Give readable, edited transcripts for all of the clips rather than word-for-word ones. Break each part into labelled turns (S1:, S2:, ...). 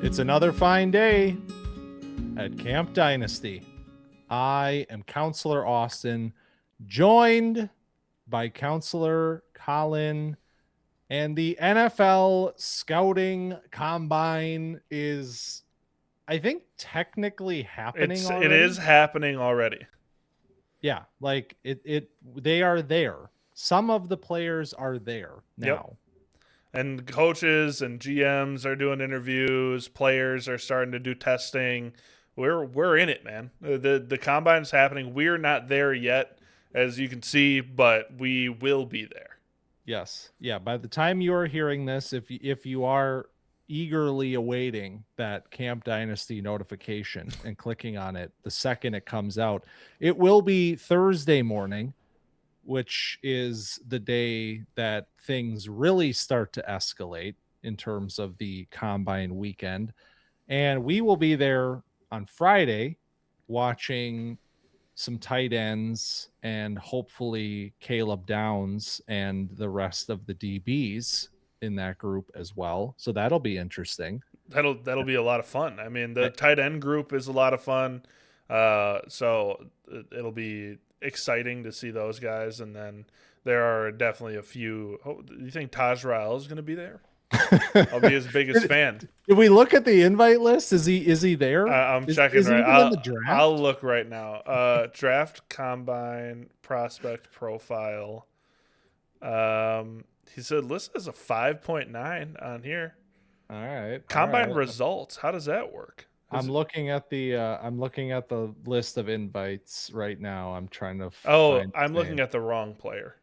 S1: It's another fine day at Camp Dynasty. I am Counselor Austin, joined by Counselor Collin, and the NFL scouting combine is, I think, technically happening already.
S2: It is happening already.
S1: Yeah, like they are there. Some of the players are there now.
S2: Yep. And coaches and GMs are doing interviews. Players are starting to do testing. We're in it, man. The combine is happening. We're not there yet, as you can see, but we will be there.
S1: Yes. Yeah. By the time you are hearing this, if you are eagerly awaiting that Camp Dynasty notification and clicking on it the second it comes out, it will be Thursday morning, which is the day that things really start to escalate in terms of the combine weekend. And we will be there on Friday watching some tight ends and hopefully Caleb Downs and the rest of the DBs in that group as well. So that'll be interesting.
S2: That'll be a lot of fun. I mean, the tight end group is a lot of fun. So it'll be exciting to see those guys. And then there are definitely a few. Oh, do you think Taj Rael is going to be there? I'll be his biggest fan.
S1: Did we look at the invite list? Is he there?
S2: I'm checking
S1: is
S2: right. I'll look right now. Draft combine prospect profile. He said listed as a 5.9 on here.
S1: All right.
S2: Combine results. How does that work?
S1: I'm looking at the list of invites right now. I'm trying to.
S2: I'm looking at the wrong player.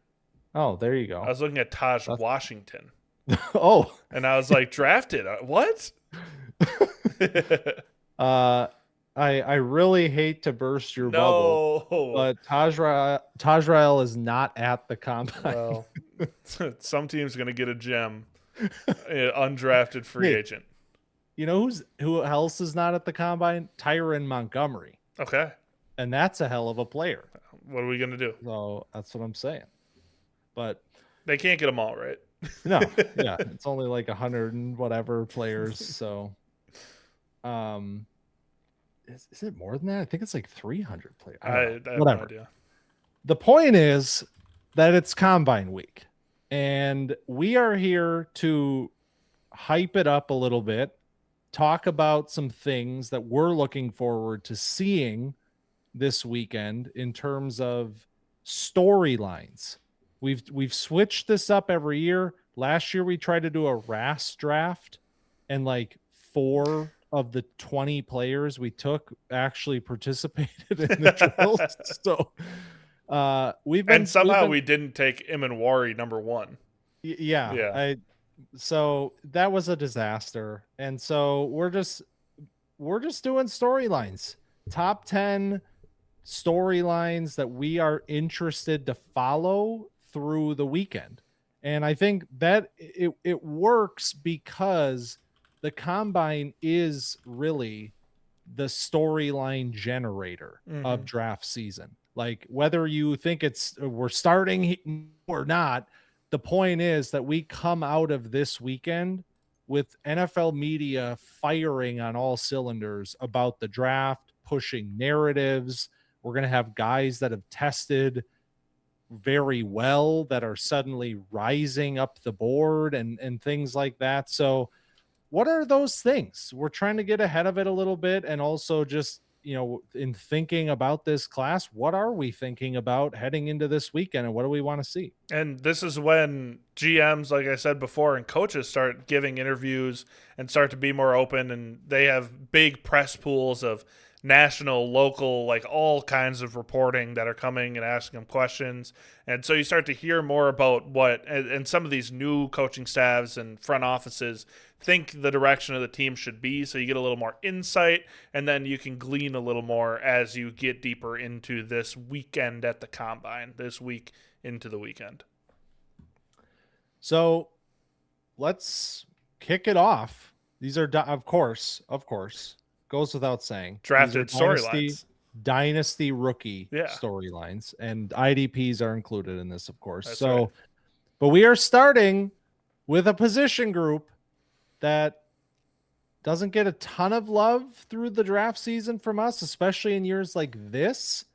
S1: Oh, there you go.
S2: I was looking at Taj Washington.
S1: Oh,
S2: and I was like, drafted? What?
S1: I really hate to burst your bubble, but Taj Rael is not at the combine.
S2: Well, some team's gonna get a gem, undrafted free agent.
S1: You know who else is not at the combine? Tyron Montgomery.
S2: Okay,
S1: and that's a hell of a player.
S2: What are we gonna do?
S1: So that's what I'm saying. But
S2: they can't get them all, right?
S1: No, yeah, it's only like 100 and whatever players. So, is it more than that? I think it's like 300 players.
S2: I have
S1: whatever.
S2: No idea.
S1: The point is that it's combine week, and we are here to hype it up a little bit, talk about some things that we're looking forward to seeing this weekend in terms of storylines. We've switched this up every year. Last year we tried to do a RAS draft, and like 4 of the 20 players we took actually participated in the drills. So
S2: we didn't take Imanwari number 1.
S1: Yeah. So that was a disaster, and so we're just doing storylines, top 10 storylines that we are interested to follow through the weekend. And I think that it works because the combine is really the storyline generator of draft season. Like, whether you think we're starting or not, the point is that we come out of this weekend with NFL media firing on all cylinders about the draft, pushing narratives. We're going to have guys that have tested very well that are suddenly rising up the board and things like that. So what are those things? We're trying to get ahead of it a little bit, and also just, in thinking about this class, what are we thinking about heading into this weekend, and what do we want to see?
S2: And this is when GMs, like I said before, and coaches start giving interviews and start to be more open, and they have big press pools of national, local, like all kinds of reporting that are coming and asking them questions. And so you start to hear more about what, and some of these new coaching staffs and front offices think the direction of the team should be. So you get a little more insight, and then you can glean a little more as you get deeper into this weekend at the combine, this week into the weekend.
S1: So let's kick it off. These are, of course, goes without saying,
S2: drafted storylines,
S1: dynasty rookie storylines, and IDPs are included in this, of course.
S2: That's right.
S1: But we are starting with a position group that doesn't get a ton of love through the draft season from us, especially in years like this,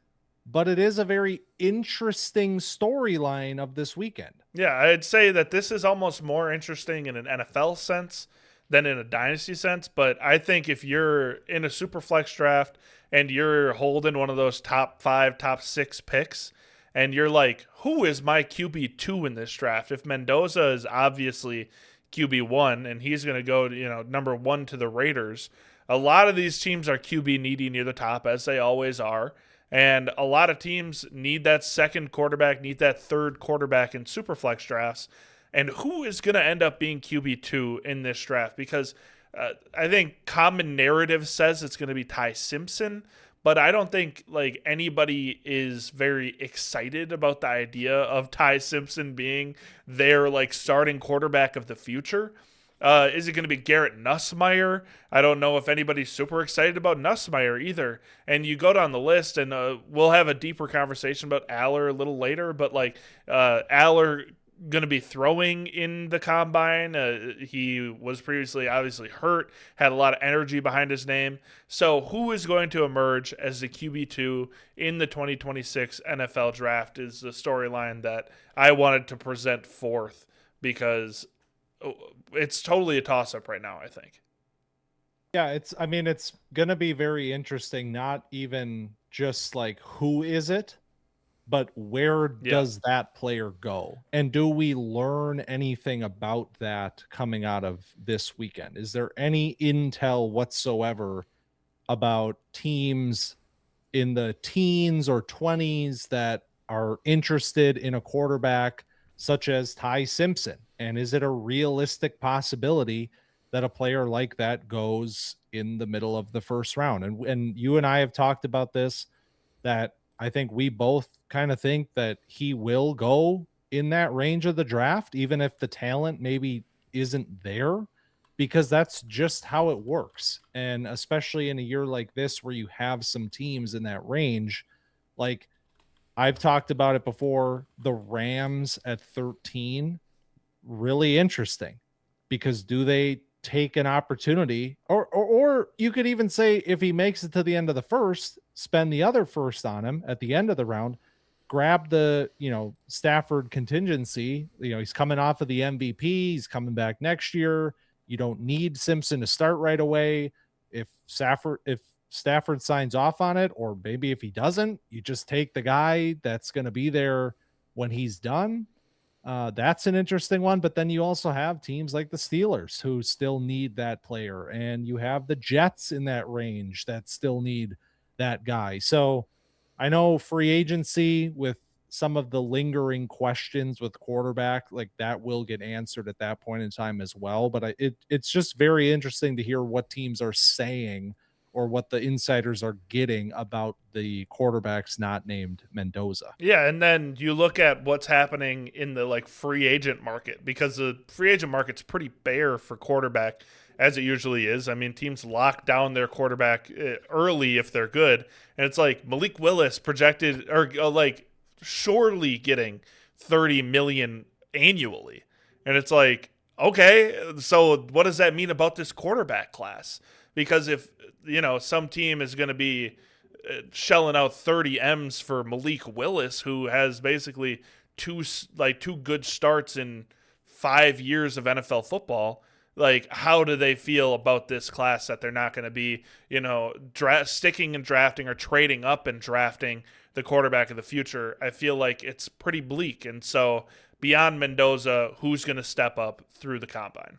S1: but it is a very interesting storyline of this weekend.
S2: Yeah, I'd say that this is almost more interesting in an NFL sense than in a dynasty sense. But I think if you're in a super flex draft and you're holding one of those top 5, top 6 picks, and you're like, who is my QB2 in this draft? If Mendoza is obviously QB1 and he's going to go, number 1 to the Raiders, a lot of these teams are QB needy near the top, as they always are. And a lot of teams need that second quarterback, need that third quarterback in superflex drafts. And who is going to end up being QB2 in this draft? Because I think common narrative says it's going to be Ty Simpson, but I don't think like anybody is very excited about the idea of Ty Simpson being their like starting quarterback of the future. Is it going to be Garrett Nussmeier? I don't know if anybody's super excited about Nussmeier either. And you go down the list, and we'll have a deeper conversation about Allar a little later. But like Allar going to be throwing in the combine. He was previously obviously hurt, had a lot of energy behind his name. So who is going to emerge as the QB2 in the 2026 NFL draft is the storyline that I wanted to present forth, because it's totally a toss-up right now, I think.
S1: Yeah, it's going to be very interesting, not even just like who is it, but where does that player go? And do we learn anything about that coming out of this weekend? Is there any intel whatsoever about teams in the teens or 20s that are interested in a quarterback such as Ty Simpson? And is it a realistic possibility that a player like that goes in the middle of the first round? And you and I have talked about this, that I think we both kind of think that he will go in that range of the draft, even if the talent maybe isn't there, because that's just how it works. And especially in a year like this, where you have some teams in that range, like I've talked about it before, the Rams at 13, really interesting, because do they take an opportunity, or you could even say if he makes it to the end of the first, spend the other first on him at the end of the round, grab the Stafford contingency. He's coming off of the MVP, he's coming back next year. You don't need Simpson to start right away. If Stafford signs off on it, or maybe if he doesn't, you just take the guy that's going to be there when he's done. That's an interesting one. But then you also have teams like the Steelers who still need that player, and you have the Jets in that range that still need that guy. So I know free agency, with some of the lingering questions with quarterback, like that will get answered at that point in time as well. But it's just very interesting to hear what teams are saying, or what the insiders are getting about the quarterbacks not named Mendoza.
S2: Yeah, and then you look at what's happening in the like free agent market, because the free agent market's pretty bare for quarterback, as it usually is. I mean, teams lock down their quarterback early if they're good, and it's like Malik Willis projected, or like surely getting $30 million annually, and it's like, okay, so what does that mean about this quarterback class? Because if some team is going to be shelling out 30 M's for Malik Willis, who has basically two good starts in 5 years of NFL football, like how do they feel about this class that they're not going to be, sticking and drafting or trading up and drafting the quarterback of the future? I feel like it's pretty bleak. And so beyond Mendoza, who's going to step up through the combine?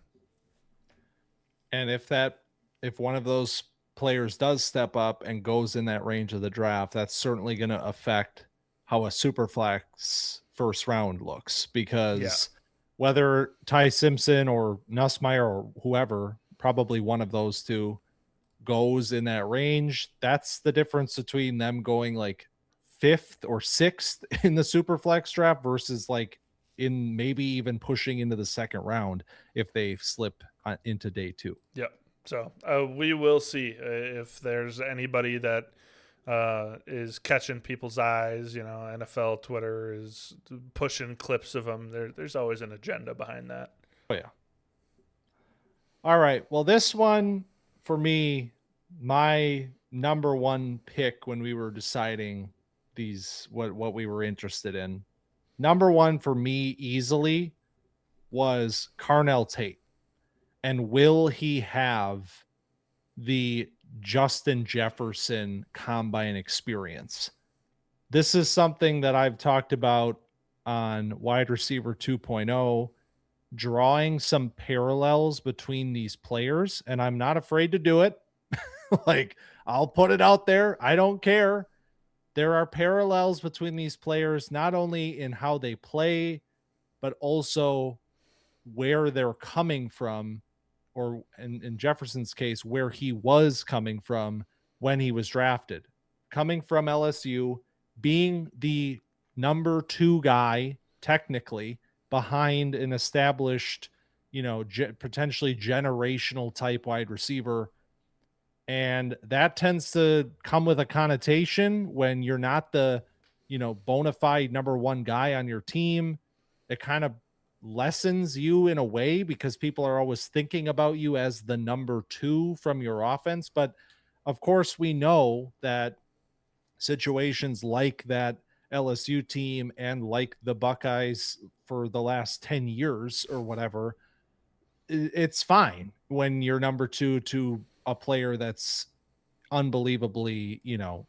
S1: And if one of those players does step up and goes in that range of the draft, that's certainly going to affect how a superflex first round looks, because whether Ty Simpson or Nussmeier or whoever, probably one of those two, goes in that range, that's the difference between them going like 5th or 6th in the superflex draft versus like in maybe even pushing into the second round if they slip into day 2.
S2: Yep. So we will see if there's anybody that is catching people's eyes. NFL Twitter is pushing clips of them. There's always an agenda behind that.
S1: Oh, yeah. All right. Well, this one, for me, my number one pick when we were deciding what we were interested in, number one for me easily was Carnell Tate. And will he have the Justin Jefferson combine experience? This is something that I've talked about on Wide Receiver 2.0, drawing some parallels between these players, and I'm not afraid to do it. Like, I'll put it out there. I don't care. There are parallels between these players, not only in how they play, but also where they're coming from, or in Jefferson's case, where he was coming from when he was drafted. Coming from LSU, being the number 2 guy, technically, behind an established, potentially generational type wide receiver. And that tends to come with a connotation when you're not the, bona fide number 1 guy on your team. It kind of lessens you in a way because people are always thinking about you as the number 2 from your offense. But of course, we know that situations like that LSU team and like the Buckeyes for the last 10 years or whatever, it's fine when you're number 2 to a player that's unbelievably,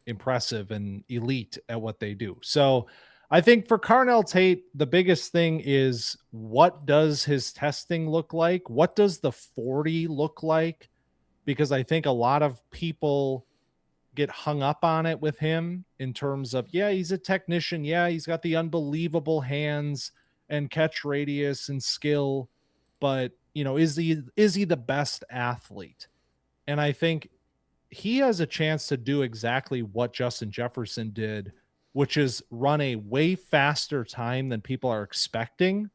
S1: impressive and elite at what they do. So I think for Carnell Tate, the biggest thing is, what does his testing look like? What does the 40 look like? Because I think a lot of people get hung up on it with him in terms of, yeah, he's a technician. Yeah, he's got the unbelievable hands and catch radius and skill, but is he the best athlete? And I think he has a chance to do exactly what Justin Jefferson did, which is run a way faster time than people are expecting,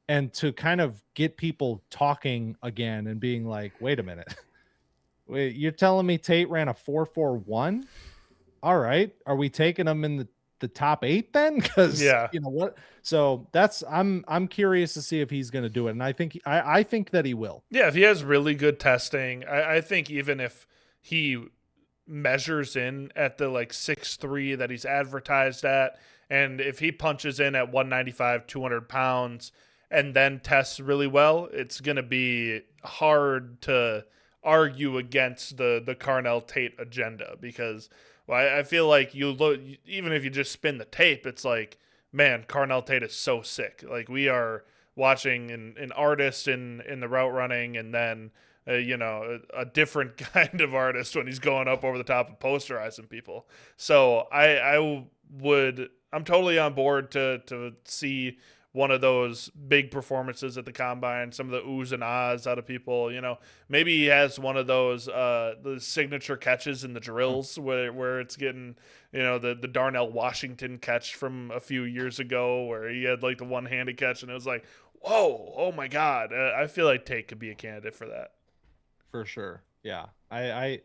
S1: and to kind of get people talking again and being like, wait a minute. Wait, you're telling me Tate ran a 4.41? All right. Are we taking him in the top 8 then? Because what? So I'm curious to see if he's going to do it, and I think that he will.
S2: Yeah, if he has really good testing, I think even if he measures in at the 6'3" that he's advertised at, and if he punches in at 195, 200 pounds, and then tests really well, it's going to be hard to argue against the Carnell Tate agenda, because I feel like you look, even if you just spin the tape, it's like, man, Carnell Tate is so sick. Like, we are watching an artist in the route running, and then a different kind of artist when he's going up over the top and posterizing people. So I'm totally on board to see one of those big performances at the combine, some of the oohs and ahs out of people. Maybe he has one of those the signature catches in the drills where it's getting, the Darnell Washington catch from a few years ago where he had the one-handed catch and it was like, whoa, oh my God. I feel like Tate could be a candidate for that.
S1: For sure. Yeah. I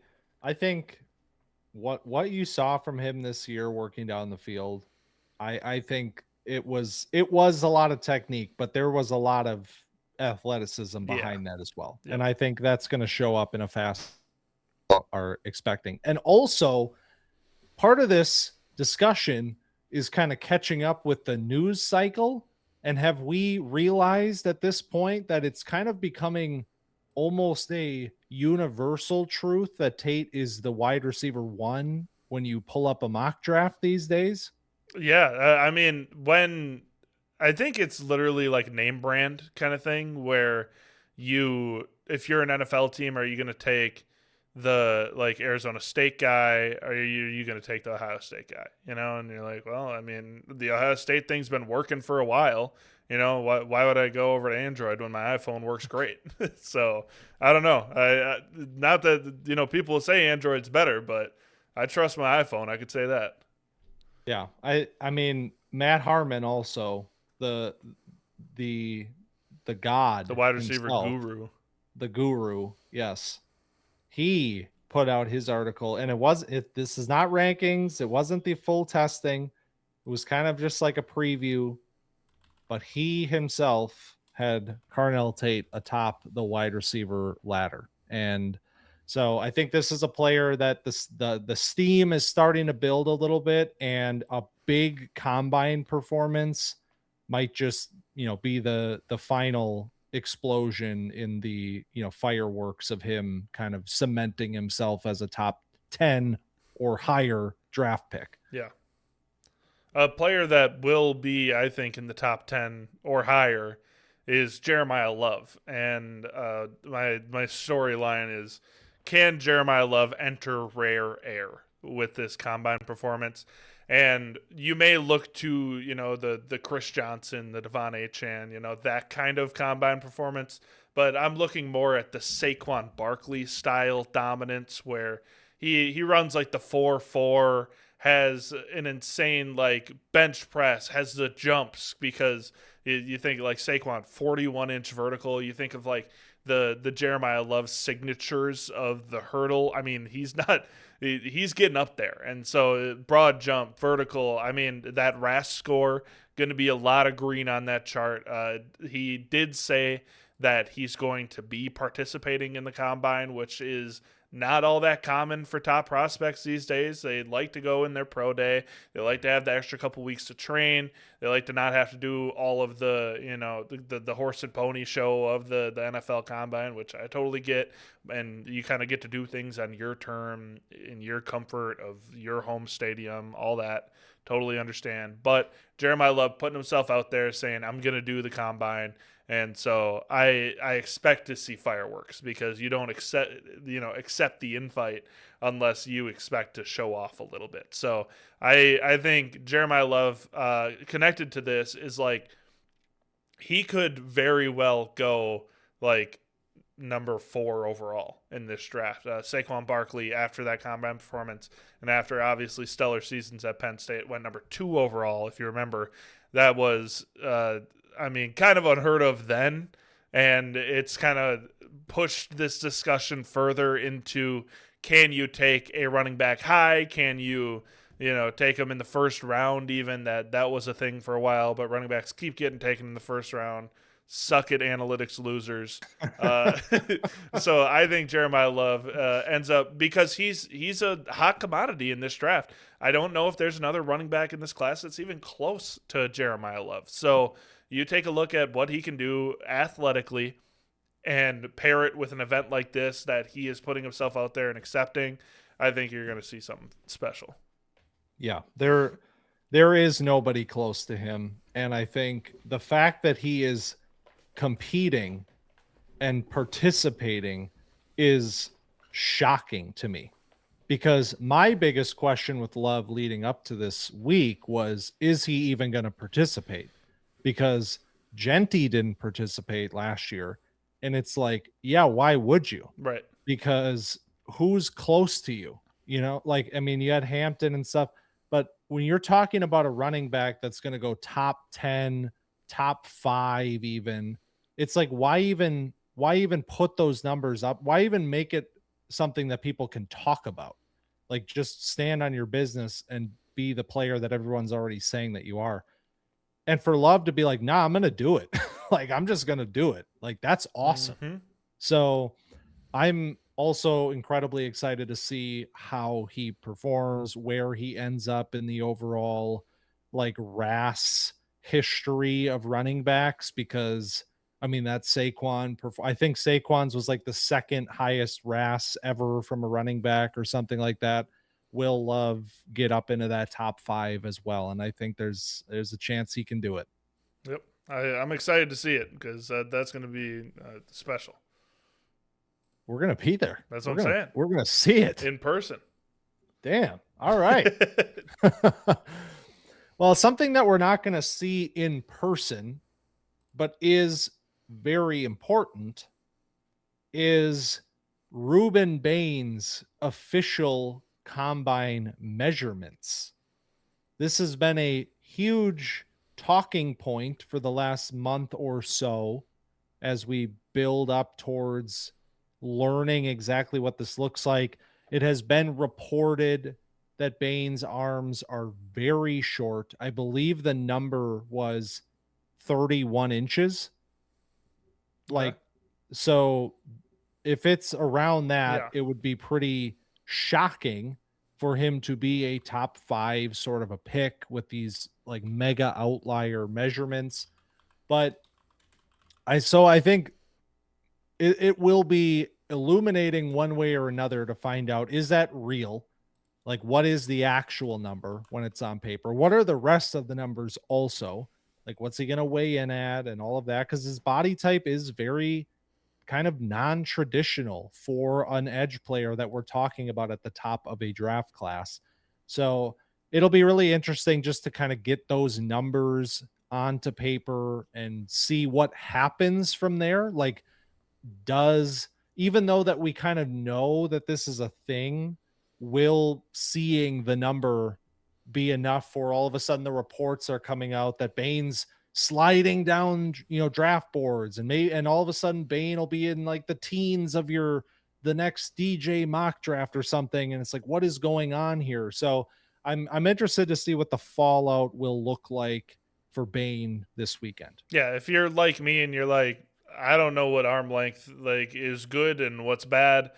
S1: think what you saw from him this year working down the field, I think it was a lot of technique, but there was a lot of athleticism behind that as well. Yep. And I think that's going to show up in a fast are expecting. And also, part of this discussion is kind of catching up with the news cycle. And have we realized at this point that it's kind of becoming almost a universal truth that Tate is the wide receiver 1 when you pull up a mock draft these days?
S2: Yeah. I mean, I think it's literally like name brand kind of thing where if you're an NFL team, are you going to take the Arizona State guy? Or are you going to take the Ohio State guy? And you're like, well, I mean, the Ohio State thing's been working for a while. Why would I go over to Android when my iPhone works great? So I don't know. Not that, people say Android's better, but I trust my iPhone. I could say that.
S1: Yeah. I mean, Matt Harmon also, the god,
S2: the wide receiver
S1: himself,
S2: guru,
S1: the guru. Yes. He put out his article, and this is not rankings. It wasn't the full testing. It was kind of just like a preview, but he himself had Carnell Tate atop the wide receiver ladder. And So I think this is a player that the steam is starting to build a little bit, and a big combine performance might just, be the final explosion in the, fireworks of him kind of cementing himself as a top 10 or higher draft pick.
S2: Yeah. A player that will be, I think, in the top 10 or higher is Jeremiah Love. And my storyline is, can Jeremiah Love enter rare air with this combine performance? And you may look to, the Chris Johnson, the Devon Achane, that kind of combine performance. But I'm looking more at the Saquon Barkley style dominance, where he runs like the 4.4, has an insane like bench press, has the jumps, because you think like Saquon 41-inch vertical. You think of like the Jeremiah Love signatures of the hurdle. I mean, he's getting up there. And so broad jump, vertical. I mean, that RAS score, going to be a lot of green on that chart. He did say that he's going to be participating in the combine, which is not all that common for top prospects these days. They like to go in their pro day. They like to have the extra couple weeks to train. They like to not have to do all of the, the horse and pony show of the NFL combine, which I totally get. And you kind of get to do things on your term, in your comfort of your home stadium, all that. Totally understand. But Jeremiah Love putting himself out there saying, I'm going to do the combine. And so I expect to see fireworks, because you don't accept the invite unless you expect to show off a little bit. So I think Jeremiah Love, connected to this, is like, he could very well go like number 4 overall in this draft. Saquon Barkley, after that combine performance and after obviously stellar seasons at Penn State, went number 2 overall. If you remember, that was kind of unheard of then, and it's kind of pushed this discussion further into, can you take a running back high? Can you, take him in the first round even? That was a thing for a while, but running backs keep getting taken in the first round. Suck it, analytics losers. So I think Jeremiah Love ends up, because he's a hot commodity in this draft. I don't know if there's another running back in this class that's even close to Jeremiah Love. So you take a look at what he can do athletically and pair it with an event like this that he is putting himself out there and accepting. I think you're going to see something special.
S1: Yeah, there is nobody close to him. And I think the fact that he is competing and participating is shocking to me, because my biggest question with Love leading up to this week was, is he even going to participate? Because Genty didn't participate last year. And it's like, yeah, why would you?
S2: Right.
S1: Because who's close to you? You had Hampton and stuff. But when you're talking about a running back that's going to go top 10, top 5 even, it's like, why even put those numbers up? Why even make it something that people can talk about? Like, just stand on your business and be the player that everyone's already saying that you are. And for Love to be like, nah, I'm going to do it. Like, I'm just going to do it. Like, that's awesome.
S2: Mm-hmm.
S1: So I'm also incredibly excited to see how he performs, where he ends up in the overall like RAS history of running backs, because that Saquon, I think Saquon's was like the second highest RAS ever from a running back or something like that. Will Love get up into that top 5 as well? And I think there's a chance he can do it.
S2: Yep. I'm excited to see it, because that's going to be special.
S1: We're going to be there.
S2: That's what I'm saying.
S1: We're going to see it
S2: in person.
S1: Damn. All right. Well, something that we're not going to see in person, but is very important, is Rueben Bain's official combine measurements. This has been a huge talking point for the last month or so as we build up towards learning exactly what this looks like. It has been reported that Bain's arms are very short. I believe the number was 31 inches. So if it's around that,
S2: Yeah.
S1: it would be pretty shocking for him to be a top 5 sort of a pick with these like mega outlier measurements. But I think it will be illuminating one way or another to find out, is that real? Like, what is the actual number when it's on paper? What are the rest of the numbers also? Like, what's he going to weigh in at and all of that? Because his body type is very kind of non-traditional for an edge player that we're talking about at the top of a draft class. So it'll be really interesting just to kind of get those numbers onto paper and see what happens from there. Like, does, even though that we kind of know that this is a thing, will seeing the number be enough for all of a sudden the reports are coming out that Bain's sliding down, draft boards, and all of a sudden Bain will be in like the teens of the next DJ mock draft or something, and it's like, what is going on here? So I'm interested to see what the fallout will look like for Bain this weekend.
S2: Yeah, if you're like me and you're like, I don't know what arm length like is good and what's bad.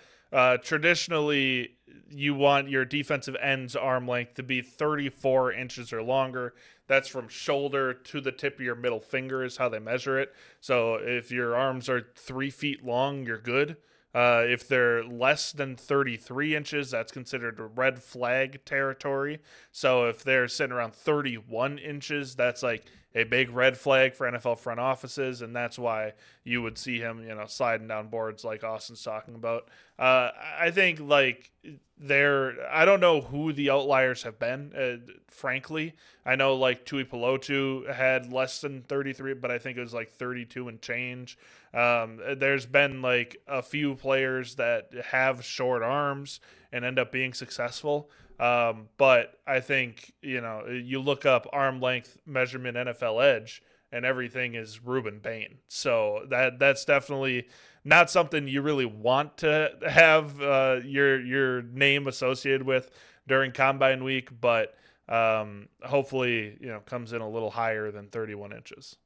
S2: Traditionally, you want your defensive end's arm length to be 34 inches or longer. That's from shoulder to the tip of your middle finger is how they measure it. So if your arms are 3 feet long, you're good. If they're less than 33 inches, that's considered red flag territory. So if they're sitting around 31 inches, that's like a big red flag for NFL front offices, and that's why you would see him, sliding down boards like Austin's talking about. I think I don't know who the outliers have been. Frankly, I know like Tui Pelotu had less than 33, but I think it was like 32 and change. There's been like a few players that have short arms and end up being successful. But I think, you look up arm length measurement NFL edge and everything is Rueben Bain. So that's definitely not something you really want to have your name associated with during Combine Week, but hopefully, comes in a little higher than 31 inches.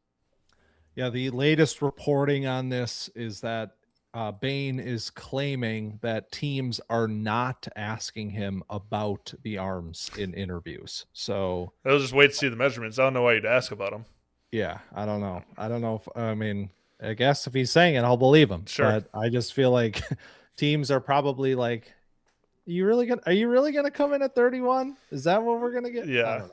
S1: Yeah, the latest reporting on this is that Bain is claiming that teams are not asking him about the arms in interviews. So
S2: I'll just wait to see the measurements. I don't know why you'd ask about them.
S1: Yeah, I don't know. I guess if he's saying it, I'll believe him.
S2: Sure.
S1: But I just feel like teams are probably like, are you really gonna come in at 31? Is that what we're gonna get?
S2: Yeah.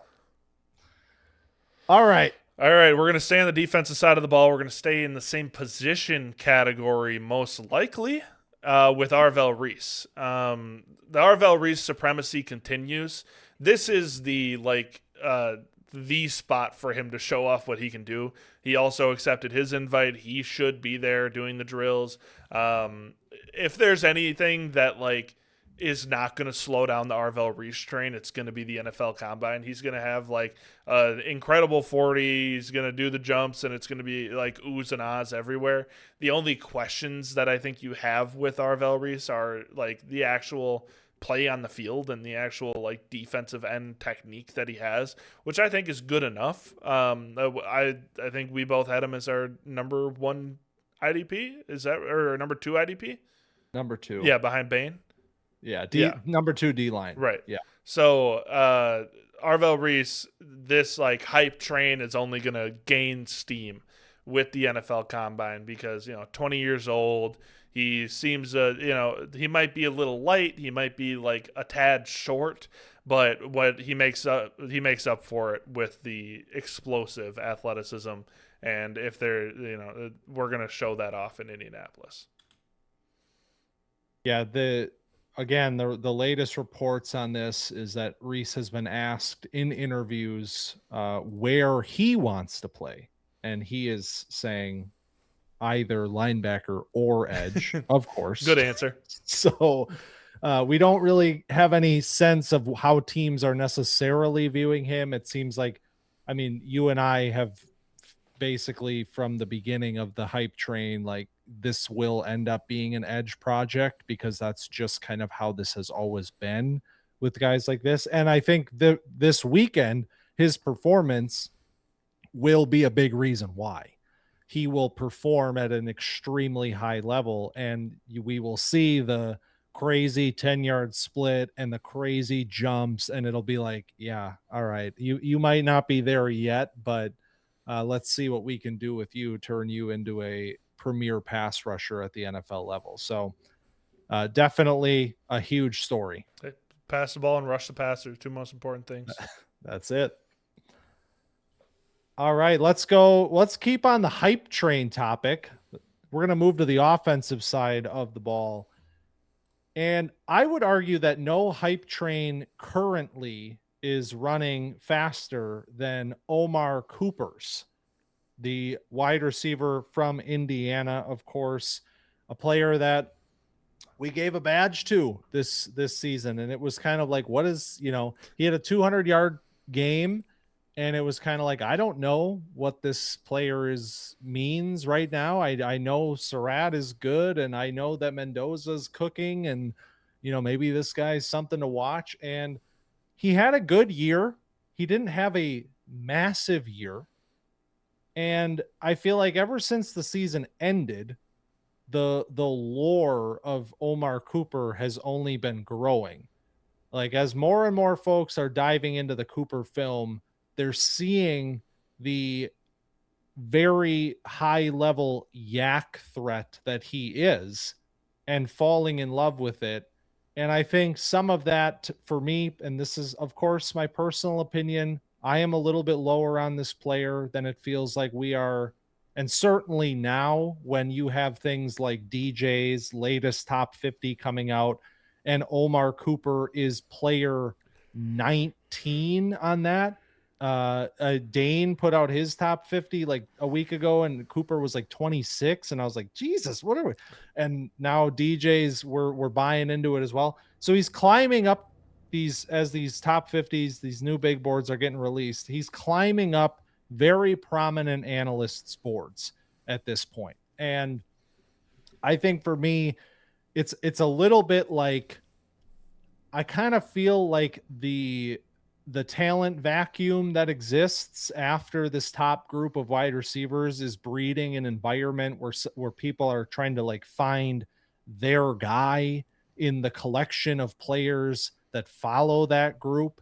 S1: All right.
S2: All right, we're going to stay on the defensive side of the ball. We're going to stay in the same position category, most likely, with Arvell Reese. The Arvell Reese supremacy continues. This is the spot for him to show off what he can do. He also accepted his invite. He should be there doing the drills. If there's anything that is not going to slow down the Arvell Reese train, it's going to be the NFL Combine. He's going to have an incredible 40. He's going to do the jumps, and it's going to be like oohs and ahs everywhere. The only questions that I think you have with Arvell Reese are the actual play on the field and the actual defensive end technique that he has, which I think is good enough. I think we both had him as our number 1 IDP. Is that, or number 2 IDP?
S1: Number 2.
S2: Yeah, behind Bain.
S1: Yeah, number 2 D line.
S2: Right.
S1: Yeah.
S2: So Arvell Reese, this hype train is only going to gain steam with the NFL Combine because 20 years old. He seems he might be a little light. He might be a tad short, but what he makes up for it with the explosive athleticism. And if they're we're going to show that off in Indianapolis.
S1: Yeah. The latest reports on this is that Reese has been asked in interviews where he wants to play, and he is saying either linebacker or edge, of course.
S2: Good answer.
S1: So we don't really have any sense of how teams are necessarily viewing him. It seems like, you and I have basically from the beginning of the hype train, this will end up being an edge project because that's just kind of how this has always been with guys like this. And I think this weekend, his performance will be a big reason why. he will perform at an extremely high level, and we will see the crazy 10-yard split and the crazy jumps, and it'll be like, yeah, all right, you might not be there yet, but let's see what we can do with you, turn you into a premier pass rusher at the NFL level. So definitely a huge story.
S2: Pass the ball and rush the passer, two most important things.
S1: That's it. All right, let's go. Let's keep on the hype train topic. We're going to move to the offensive side of the ball. And I would argue that no hype train currently is running faster than Omar Cooper's, the wide receiver from Indiana, of course, a player that we gave a badge to this season. And it was kind of like, what is, he had a 200-yard game, and it was kind of like, I don't know what this player means right now. I know Surratt is good, and I know that Mendoza's cooking, and maybe this guy's something to watch. And he had a good year. He didn't have a massive year. And I feel like ever since the season ended, the lore of Omar Cooper has only been growing. Like, as more and more folks are diving into the Cooper film, they're seeing the very high level yak threat that he is and falling in love with it. And I think some of that for me, and this is of course my personal opinion, I am a little bit lower on this player than it feels like we are. And certainly now, when you have things like DJ's latest top 50 coming out, and Omar Cooper is player 19 on that. Dane put out his top 50 like a week ago, and Cooper was like 26, and I was like, Jesus, what are we? And now DJ's we're buying into it as well. So he's climbing up these top 50s, these new big boards are getting released. He's climbing up very prominent analysts' boards at this point. And I think for me, it's a little bit like, I kind of feel like the talent vacuum that exists after this top group of wide receivers is breeding an environment where people are trying to like find their guy in the collection of players that follow that group.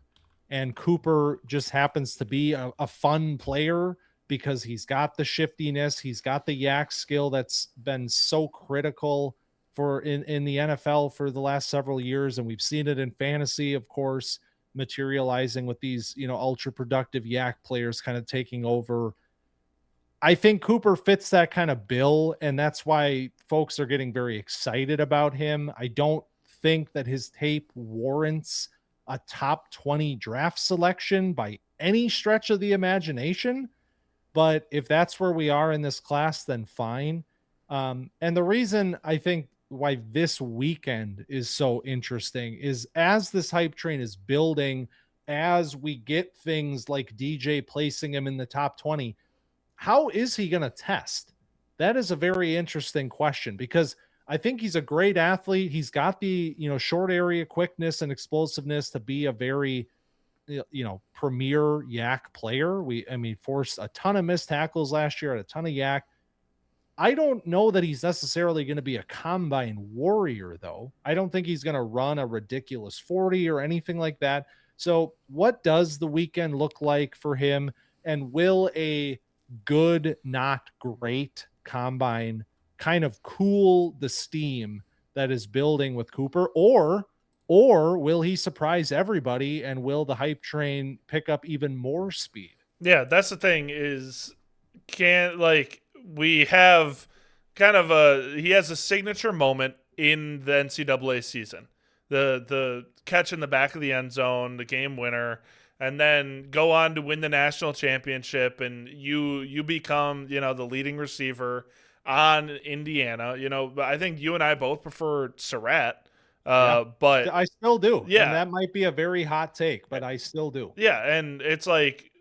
S1: And Cooper just happens to be a fun player because he's got the shiftiness, he's got the yak skill that's been so critical for in the NFL for the last several years. And we've seen it in fantasy, of course, materializing with these, ultra productive yak players kind of taking over. I think Cooper fits that kind of bill, and that's why folks are getting very excited about him. I don't think that his tape warrants a top 20 draft selection by any stretch of the imagination. But if that's where we are in this class, then fine. And the reason I think why this weekend is so interesting is as this hype train is building, as we get things like DJ placing him in the top 20, how is he going to test? That is a very interesting question, because I think he's a great athlete. He's got the, short area quickness and explosiveness to be a very, premier yak player. Forced a ton of missed tackles last year, had a ton of yak. I don't know that he's necessarily going to be a combine warrior, though. I don't think he's going to run a ridiculous 40 or anything like that. So what does the weekend look like for him? And will a good, not great combine kind of cool the steam that is building with Cooper, or will he surprise everybody, and will the hype train pick up even more speed?
S2: Yeah, that's the thing is, we have kind of he has a signature moment in the NCAA season, the catch in the back of the end zone, the game winner, and then go on to win the national championship, and you become, the leading receiver on Indiana. I think you and I both prefer Surratt, but
S1: I still do.
S2: Yeah,
S1: and that might be a very hot take, but I still do.
S2: Yeah, and it's like,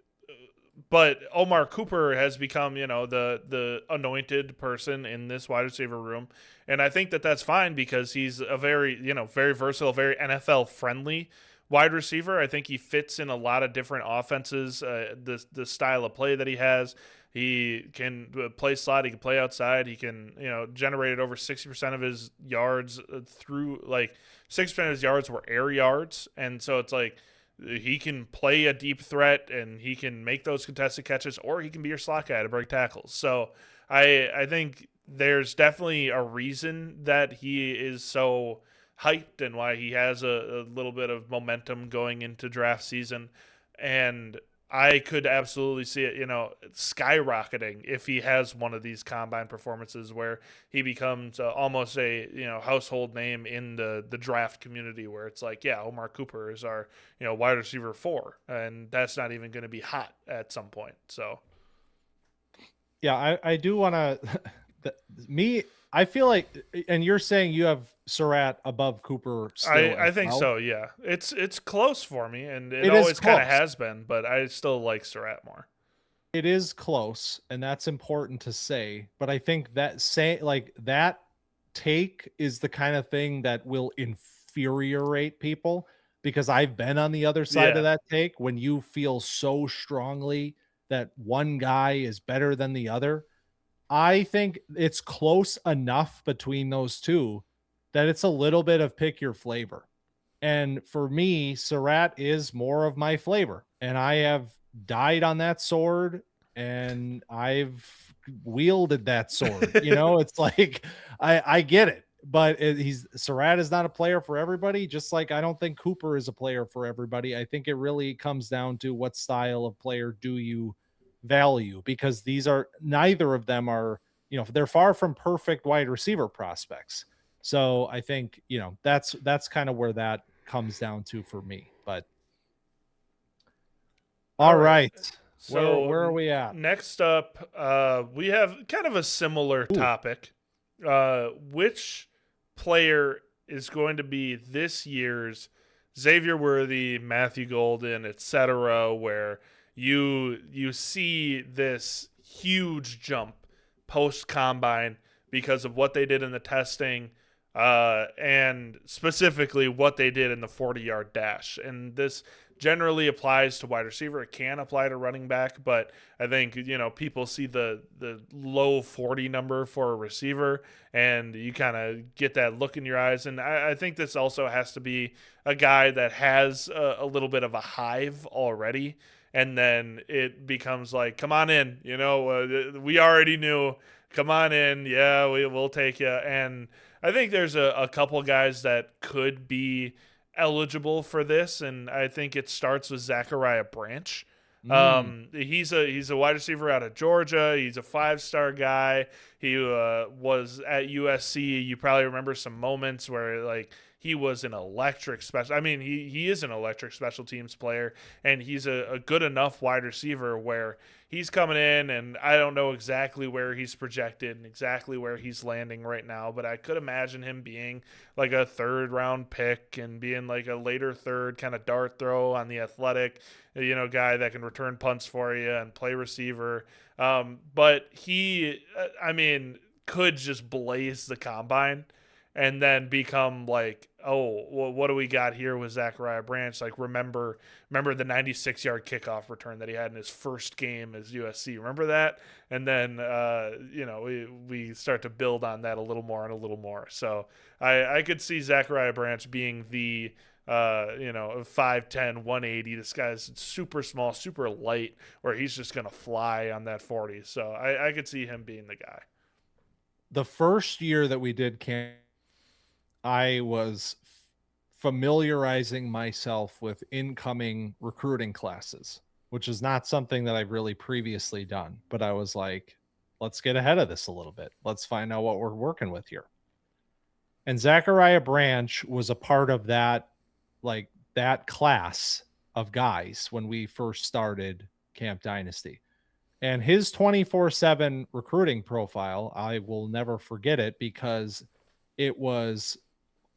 S2: but Omar Cooper has become, the anointed person in this wide receiver room, and I think that that's fine because he's a very, very versatile, very NFL friendly wide receiver. I think he fits in a lot of different offenses. The style of play that he has. He can play slot. He can play outside. He can, generated over 60% of his yards through, like 60% of his yards were air yards. And so it's like he can play a deep threat and he can make those contested catches, or he can be your slot guy to break tackles. So I think there's definitely a reason that he is so hyped and why he has a little bit of momentum going into draft season. And I could absolutely see it, skyrocketing if he has one of these combine performances where he becomes almost a, household name in the draft community, where it's like, yeah, Omar Cooper is our, wide receiver 4, and that's not even going to be hot at some point. So,
S1: yeah, I do want to I feel like, and you're saying you have Surratt above Cooper still.
S2: I think so, yeah. It's close for me, and it always kind of has been, but I still like Surratt more.
S1: It is close, and that's important to say. But I think that that take is the kind of thing that will infuriate people, because I've been on the other side of that take, when you feel so strongly that one guy is better than the other. I think it's close enough between those two that it's a little bit of pick your flavor. And for me, Surratt is more of my flavor. And I have died on that sword, and I've wielded that sword. It's like, I get it. But Surratt is not a player for everybody, just like I don't think Cooper is a player for everybody. I think it really comes down to what style of player do you value, because neither of them are, they're far from perfect wide receiver prospects. So I think, that's kind of where that comes down to for me. But all right.
S2: So
S1: where are we at?
S2: Next up, we have kind of a similar topic. Which player is going to be this year's Xavier Worthy, Matthew Golden, etc., where you see this huge jump post combine because of what they did in the testing, and specifically what they did in the 40-yard dash. And this generally applies to wide receiver. It can apply to running back, but I think, people see the low 40 number for a receiver, and you kind of get that look in your eyes. And I think this also has to be a guy that has a little bit of a hive already, and then it becomes like, come on in, we already knew, come on in. Yeah, we'll take you. And I think there's a couple guys that could be eligible for this, and I think it starts with Zachariah Branch. He's a wide receiver out of Georgia. He's a 5-star guy. He was at USC. You probably remember some moments where, like, he was an electric special. I mean, he is an electric special teams player, and he's a good enough wide receiver where he's coming in, and I don't know exactly where he's projected and exactly where he's landing right now, but I could imagine him being like a 3rd-round pick and being like a later 3rd kind of dart throw on the athletic, guy that can return punts for you and play receiver. But he, could just blaze the combine and then become like, oh, well, what do we got here with Zachariah Branch? Like, remember the 96-yard kickoff return that he had in his first game as USC. Remember that? And then, we start to build on that a little more and a little more. So I could see Zachariah Branch being the, 5'10", 180. This guy's super small, super light, where he's just going to fly on that 40. So I could see him being the guy.
S1: The first year that we did camp, I was familiarizing myself with incoming recruiting classes, which is not something that I've really previously done. But I was like, let's get ahead of this a little bit. Let's find out what we're working with here. And Zachariah Branch was a part of that, like that class of guys when we first started Camp Dynasty. And his 24/7 recruiting profile, I will never forget it, because it was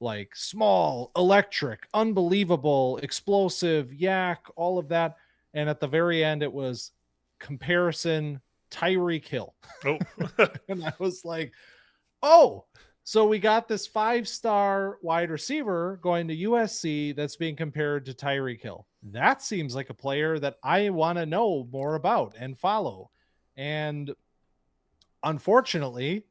S1: like small, electric, unbelievable, explosive, yak, all of that. And at the very end, it was comparison Tyreek Hill.
S2: Oh.
S1: And I was like, oh, so we got this 5-star wide receiver going to USC that's being compared to Tyreek Hill. That seems like a player that I want to know more about and follow. And unfortunately,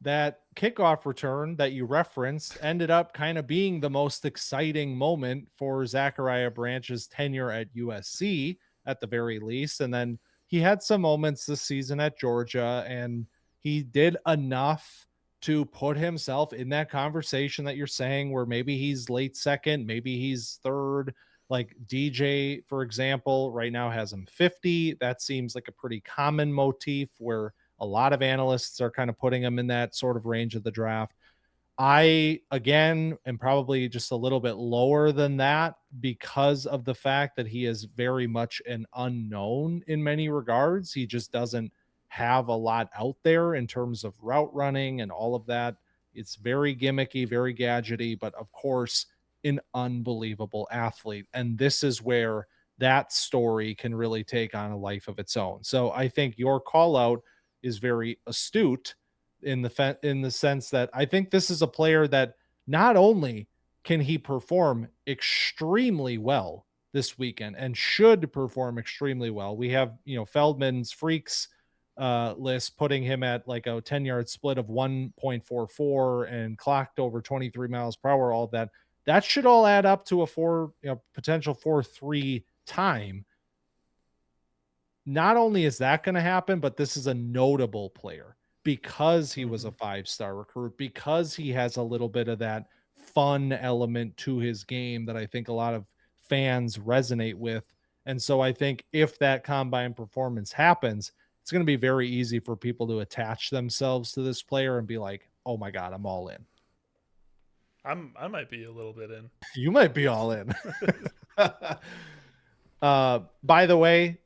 S1: that kickoff return that you referenced ended up kind of being the most exciting moment for Zachariah Branch's tenure at USC at the very least. And then he had some moments this season at Georgia, and he did enough to put himself in that conversation that you're saying, where maybe he's late second, maybe he's third. Like DJ, for example, right now has him 50. That seems like a pretty common motif where a lot of analysts are kind of putting him in that sort of range of the draft. I, again, am probably just a little bit lower than that because of the fact that he is very much an unknown in many regards. He just doesn't have a lot out there in terms of route running and all of that. It's very gimmicky, very gadgety, but of course, an unbelievable athlete. And this is where that story can really take on a life of its own. So I think your call out is very astute in the sense that I think this is a player that not only can he perform extremely well this weekend and should perform extremely well. We have, Feldman's Freaks list putting him at like a 10-yard split of 1.44 and clocked over 23 miles per hour, all of that. That should all add up to a potential 4.3 time. Not only is that going to happen, but this is a notable player because he was a 5-star recruit, because he has a little bit of that fun element to his game that I think a lot of fans resonate with. And so I think if that combine performance happens, it's going to be very easy for people to attach themselves to this player and be like, oh my God, I'm all in.
S2: I might be a little bit in.
S1: You might be all in. By the way,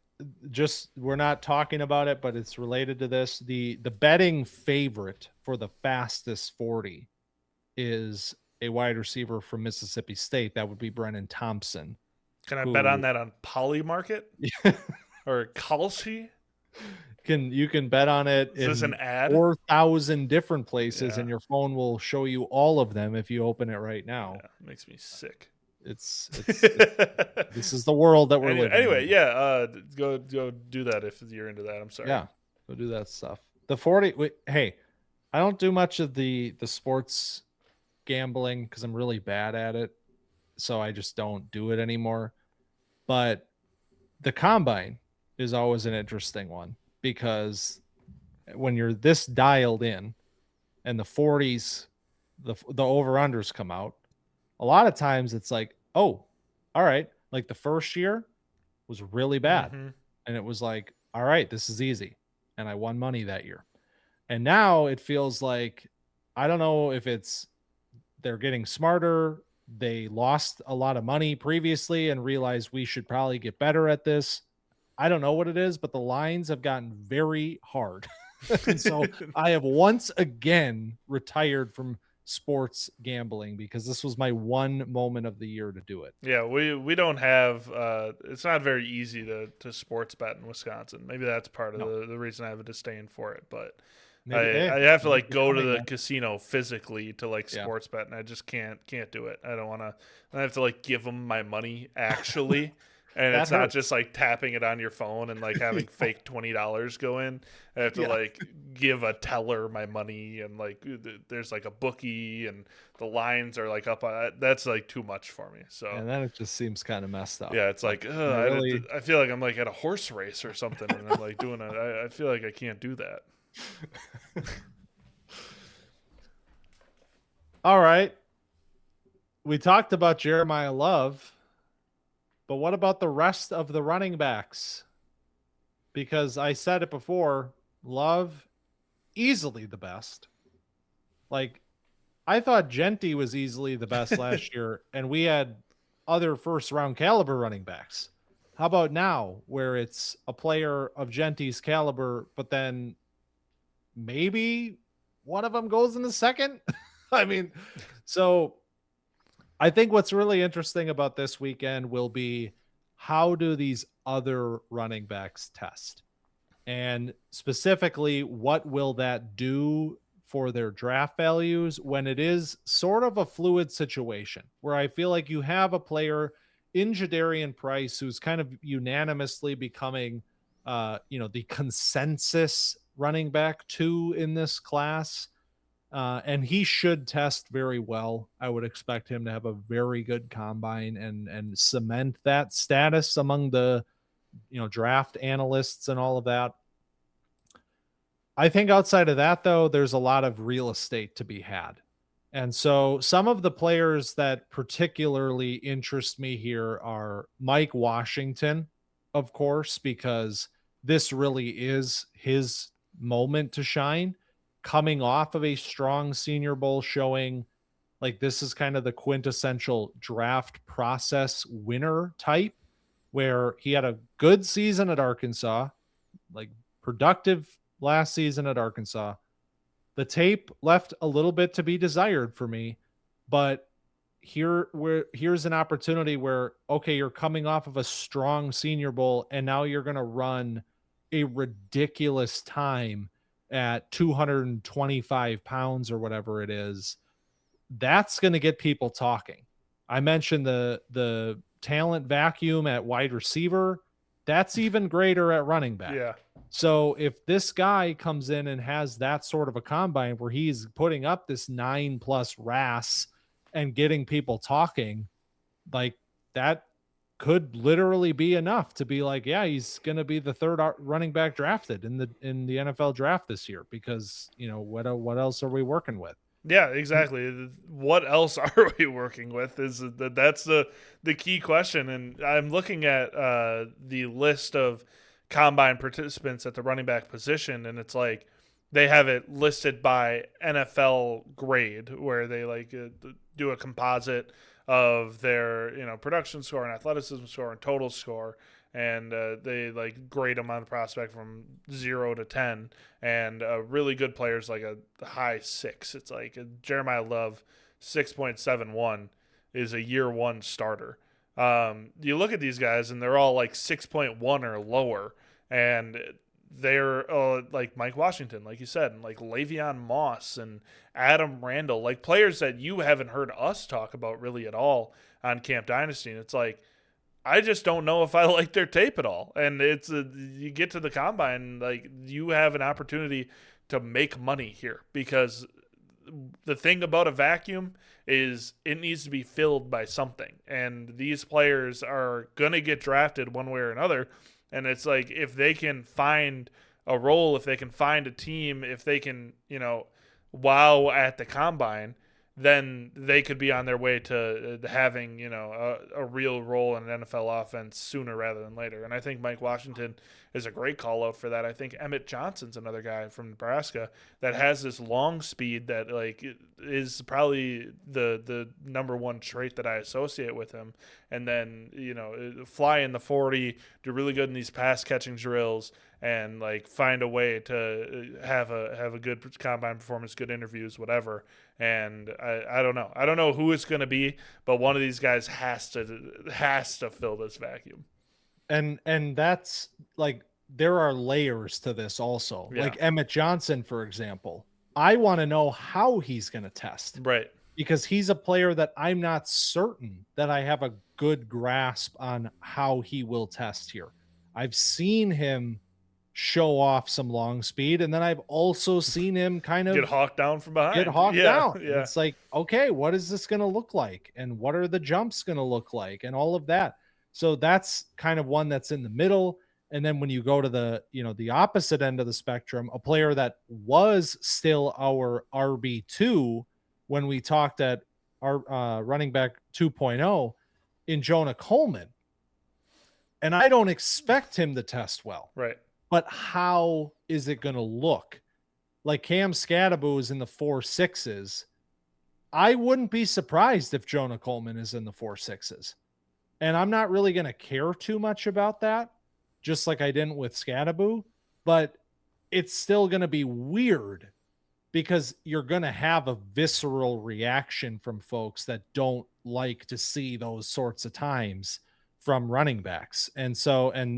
S1: just we're not talking about it, but it's related to this. The betting favorite for the fastest 40 is a wide receiver from Mississippi State. That would be Brennan Thompson.
S2: Can I bet on that on Polymarket or Kalshi?
S1: You can bet on it.
S2: Is this an ad?
S1: 4,000 different places, and your phone will show you all of them if you open it right now.
S2: Yeah, it makes me sick.
S1: It's this is the world that we're living in.
S2: Anyway, yeah, go do that if you're into that. I'm sorry.
S1: Yeah, go do that stuff. The 40. Hey, I don't do much of the sports gambling because I'm really bad at it, so I just don't do it anymore. But the combine is always an interesting one because when you're this dialed in, and the 40s, the over-unders come out. A lot of times it's like, oh, all right. Like the first year was really bad. And it was like, all right, this is easy. And I won money that year. And now it feels like, I don't know if it's they're getting smarter. They lost a lot of money previously and realized we should probably get better at this. I don't know what it is, but the lines have gotten very hard. And so I have once again retired from sports gambling because this was my one moment of the year to do it.
S2: Yeah, we don't have it's not very easy to sports bet in Wisconsin. Maybe that's part of the reason I have a disdain for it, but I have to like go to the casino physically to like sports bet, and I just can't do it. I don't want to. I have to like give them my money actually. And it's not just like tapping it on your phone and like having fake $20 go in. I have to like give a teller my money, and like there's like a bookie and the lines are like up on. That's like too much for me. So
S1: and then it just seems kind of messed up.
S2: Yeah, it's like I feel like I'm like at a horse race or something, and I'm like doing I feel like I can't do that.
S1: All right, we talked about Jeremiah Love. But what about the rest of the running backs? Because I said it before, Love, easily the best. Like, I thought Genty was easily the best last year, and we had other first-round caliber running backs. How about now, where it's a player of Genty's caliber, but then maybe one of them goes in the second? I mean, so I think what's really interesting about this weekend will be how do these other running backs test? And specifically, what will that do for their draft values when it is sort of a fluid situation where I feel like you have a player in Jadarian Price who's kind of unanimously becoming the consensus running back 2 in this class. And he should test very well. I would expect him to have a very good combine and cement that status among the draft analysts and all of that. I think outside of that, though, there's a lot of real estate to be had. And so some of the players that particularly interest me here are Mike Washington, of course, because this really is his moment to shine, coming off of a strong Senior Bowl showing. Like, this is kind of the quintessential draft process winner type, where he had a good season at Arkansas, like productive last season at Arkansas. The tape left a little bit to be desired for me, but here's an opportunity where, okay, you're coming off of a strong Senior Bowl and now you're going to run a ridiculous time at 225 pounds or whatever it is. That's going to get people talking. I mentioned the talent vacuum at wide receiver. That's even greater at running back.
S2: Yeah.
S1: So if this guy comes in and has that sort of a combine where he's putting up this 9+ RAS and getting people talking, like, that could literally be enough to be like, yeah, he's going to be the third running back drafted in the NFL draft this year, because what else are we working with?
S2: Yeah, exactly. What else are we working with? That's the key question. And I'm looking at the list of combine participants at the running back position, and it's like they have it listed by NFL grade, where they do a composite of their production score and athleticism score and total score, and they grade them on the prospect from 0 to 10, and really good players like a high 6. It's like Jeremiah Love 6.71 is a year 1 starter. You look at these guys and they're all like 6.1 or lower, and they're like Mike Washington, like you said, and like Le'Veon Moss and Adam Randall, like players that you haven't heard us talk about really at all on Camp Dynasty. And it's like, I just don't know if I like their tape at all. And it's you get to the combine, like, you have an opportunity to make money here, because the thing about a vacuum is it needs to be filled by something. And these players are going to get drafted one way or another. And it's like, if they can find a role, if they can find a team, if they can, wow at the combine, then they could be on their way to having, a real role in an NFL offense sooner rather than later. And I think Mike Washington is a great call out for that. I think Emmett Johnson's another guy from Nebraska that has this long speed that is probably the number one trait that I associate with him. And then, fly in the 40, do really good in these pass catching drills, and find a way to have a good combine performance, good interviews, whatever. And I don't know. I don't know who it's going to be, but one of these guys has to fill this vacuum.
S1: And that's there are layers to this also. Yeah. Like Emmett Johnson, for example, I want to know how he's going to test.
S2: Right.
S1: Because he's a player that I'm not certain that I have a good grasp on how he will test here. I've seen him show off some long speed, and then I've also seen him kind of
S2: get hawked down from behind.
S1: Down. Yeah. It's like, okay, what is this going to look like? And what are the jumps going to look like? And all of that. So that's kind of one that's in the middle. And then when you go to the opposite end of the spectrum, a player that was still our RB2 when we talked at our running back 2.0 in Jonah Coleman. And I don't expect him to test well.
S2: Right.
S1: But how is it going to look? Like Cam Scadaboo is in the 4.6s. I wouldn't be surprised if Jonah Coleman is in the 4.6s. And I'm not really going to care too much about that, just like I didn't with Scadaboo. But it's still going to be weird, because you're going to have a visceral reaction from folks that don't like to see those sorts of times from running backs. And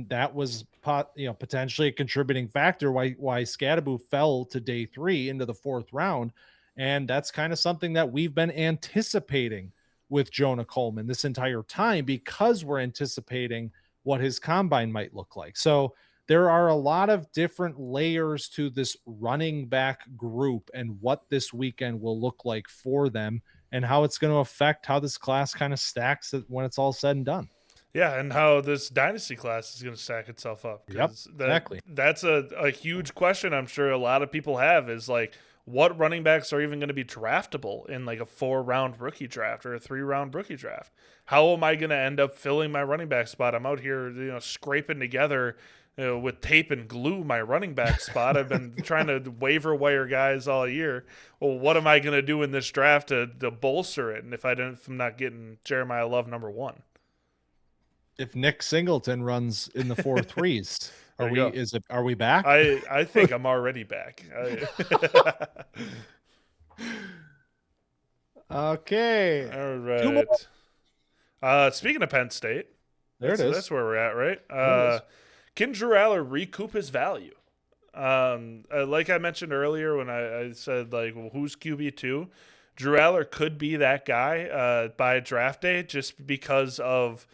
S1: that was potentially a contributing factor why Scadaboo fell to day 3 into the 4th round. And that's kind of something that we've been anticipating with Jonah Coleman this entire time, because we're anticipating what his combine might look like. So there are a lot of different layers to this running back group and what this weekend will look like for them and how it's going to affect how this class kind of stacks it when it's all said and done.
S2: Yeah, and how this dynasty class is going to stack itself up.
S1: Yep, exactly.
S2: That's a huge question I'm sure a lot of people have is like, what running backs are even going to be draftable in like a 4-round rookie draft or a 3-round rookie draft? How am I going to end up filling my running back spot? I'm out here, scraping together with tape and glue my running back spot. I've been trying to waiver wire guys all year. Well, what am I going to do in this draft to bolster it? And if I'm not getting Jeremiah Love number 1.
S1: If Nick Singleton runs in the 4.3s, are we back?
S2: I think I'm already back.
S1: Okay.
S2: All right. Speaking of Penn State, that's where we're at, right? Can Drew Allar recoup his value? Like I mentioned earlier when I said, like, well, who's QB2? Drew Allar could be that guy by draft day just because of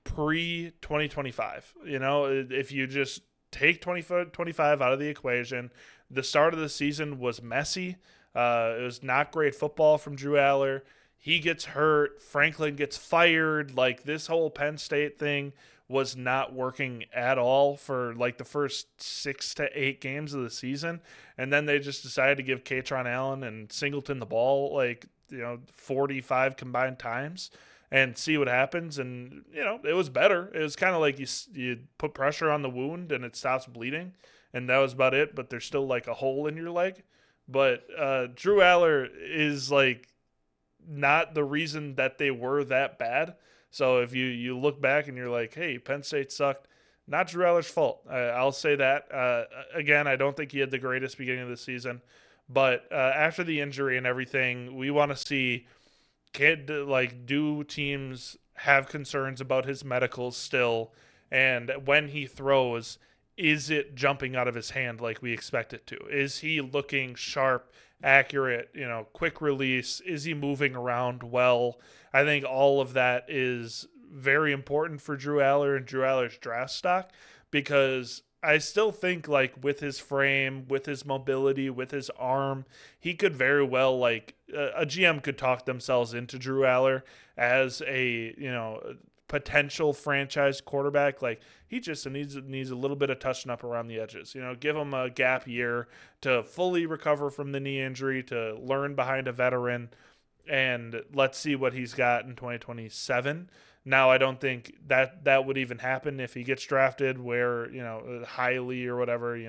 S2: pre-2025. If you just take 2025 out of the equation, the start of the season was messy. It was not great football from Drew Allar. He gets hurt. Franklin gets fired. Like, this whole Penn State thing was not working at all for like the first 6 to 8 games of the season. And then they just decided to give Katron Allen and Singleton the ball 45 combined times and see what happens. And, it was better. It was kind of like you put pressure on the wound and it stops bleeding. And that was about it. But there's still like a hole in your leg. But Drew Allar is like not the reason that they were that bad. So if you look back and you're like, hey, Penn State sucked, not Drew Allar's fault. I'll say that. Again, I don't think he had the greatest beginning of the season. But after the injury and everything, we want to see, do teams have concerns about his medicals still? And when he throws, is it jumping out of his hand like we expect it to? Is he looking sharp, accurate, quick release? Is he moving around well? I think all of that is very important for Drew Allar and Drew Allar's draft stock, because I still think, like, with his frame, with his mobility, with his arm, he could very well, a GM could talk themselves into Drew Allar as a, potential franchise quarterback. Like, he just needs a little bit of touching up around the edges. Give him a gap year to fully recover from the knee injury, to learn behind a veteran, and let's see what he's got in 2027. Now, I don't think that would even happen if he gets drafted where, highly or whatever,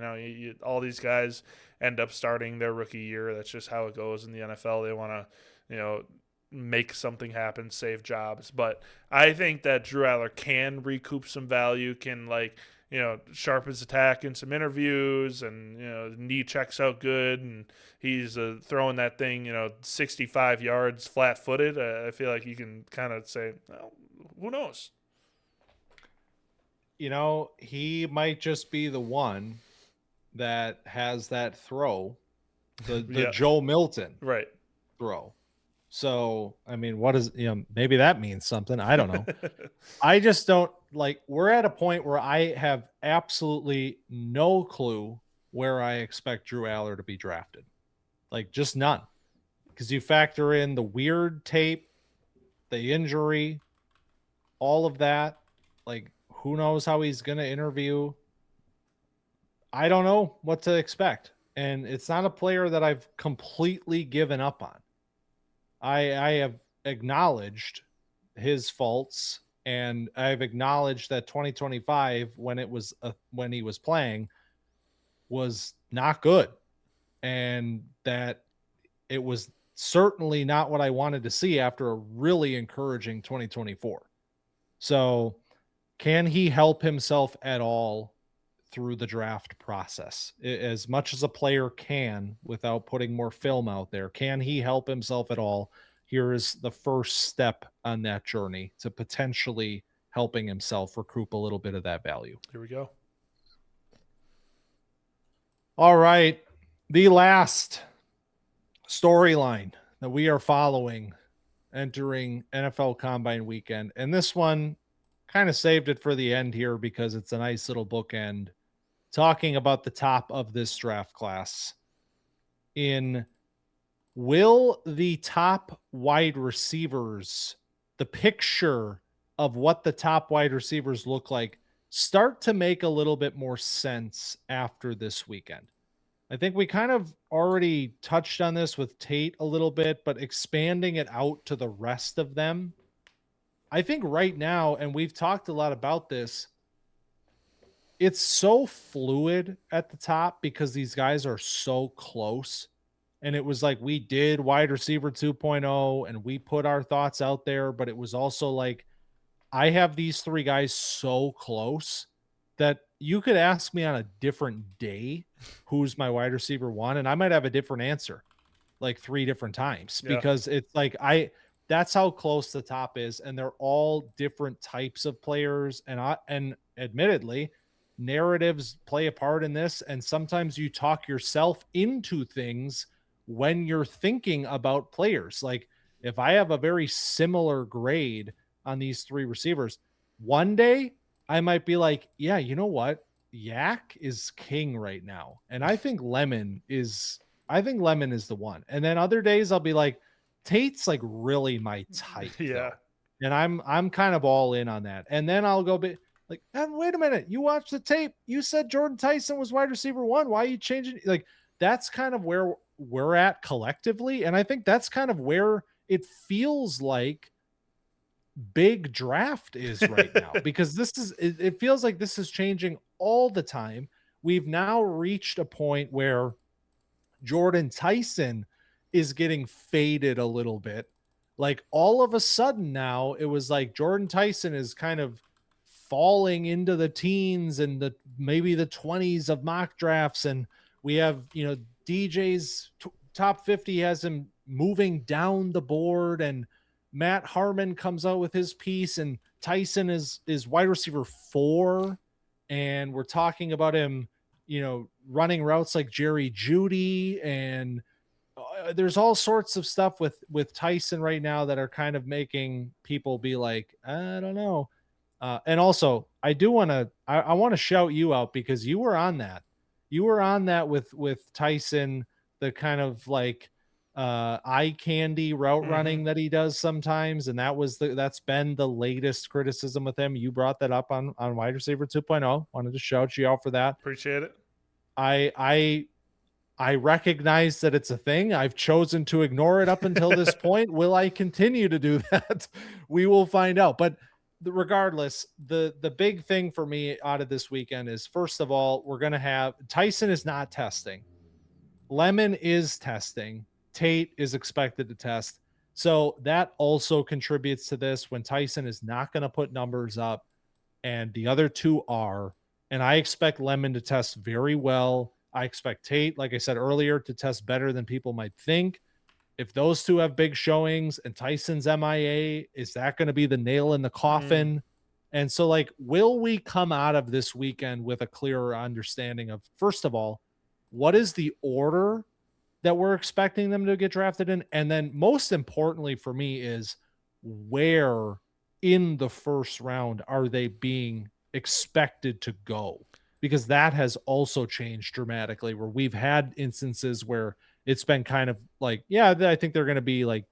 S2: all these guys end up starting their rookie year. That's just how it goes in the NFL. They want to, make something happen, save jobs. But I think that Drew Allar can recoup some value, can sharp his attack in some interviews, and, knee checks out good, and he's throwing that thing, 65 yards flat-footed. I feel like you can kind of say, well, who knows?
S1: He might just be the one that has that throw, the Joe Milton throw. So, I mean, what is, maybe that means something. I don't know. I just don't we're at a point where I have absolutely no clue where I expect Drew Allar to be drafted. Just none. Because you factor in the weird tape, the injury, all of that. Who knows how he's going to interview? I don't know what to expect. And it's not a player that I've completely given up on. I have acknowledged his faults, and I've acknowledged that 2025, when he was playing, was not good, and that it was certainly not what I wanted to see after a really encouraging 2024. So, can he help himself at all through the draft process, as much as a player can without putting more film out there? Can he help himself at all? Here is the first step on that journey to potentially helping himself recoup a little bit of that value.
S2: Here we go.
S1: All right. The last storyline that we are following entering NFL Combine weekend, and this one kind of saved it for the end here because it's a nice little bookend. talking about the top of this draft class. Will the top wide receivers, the picture of what the top wide receivers look like, start to make a little bit more sense after this weekend? I think we kind of already touched on this with Tate a little bit, but expanding it out to the rest of them. I think right now, and we've talked a lot about this, it's so fluid at the top because these guys are so close. And it was like we did wide receiver 2.0 and we put our thoughts out there, but it was also like I have these three guys so close that you could ask me on a different day who's my wide receiver one, and I might have a different answer like 3 different times because it's like that's how close the top is, and they're all different types of players. And admittedly, narratives play a part in this, and sometimes you talk yourself into things when you're thinking about players. Like if I have a very similar grade on these 3 receivers, one day I might be like, yeah, you know what? Yak is king right now. And I think Lemon is the one. And then other days I'll be like, Tate's like really my type.
S2: Yeah.
S1: Though. And I'm kind of all in on that. And then I'll go be like, wait a minute, you watched the tape. You said Jordan Tyson was wide receiver 1. Why are you changing? Like that's kind of where we're at collectively. And I think that's kind of where it feels like big draft is right now because it feels like this is changing all the time. We've now reached a point where Jordan Tyson is getting faded a little bit. Like all of a sudden now it was like Jordan Tyson is kind of falling into the teens and maybe the 20s of mock drafts. And we have, DJ's top 50 has him moving down the board, and Matt Harmon comes out with his piece, and Tyson is wide receiver 4. And we're talking about him, running routes like Jerry Jeudy. And there's all sorts of stuff with Tyson right now that are kind of making people be like, I don't know. And also I want to shout you out because you were on that. You were on that with Tyson, the kind of like, eye candy route running that he does sometimes, and that's been the latest criticism with him. You brought that up on wide receiver 2.0. Wanted to shout you out for that.
S2: Appreciate it.
S1: I recognize that it's a thing. I've chosen to ignore it up until this point. Will I continue to do that? We will find out. But regardless, the big thing for me out of this weekend is, first of all, we're going to have Tyson is not testing. Lemon is testing. Tate is expected to test. So that also contributes to this when Tyson is not going to put numbers up and the other 2 are. And I expect Lemon to test very well. I expect Tate, like I said earlier, to test better than people might think. If those 2 have big showings and Tyson's MIA, is that going to be the nail in the coffin? And so, like, will we come out of this weekend with a clearer understanding of, first of all, what is the order that we're expecting them to get drafted in? And then most importantly for me is where in the first round are they being expected to go? Because that has also changed dramatically, where we've had instances where it's been kind of like, yeah, I think they're going to be like,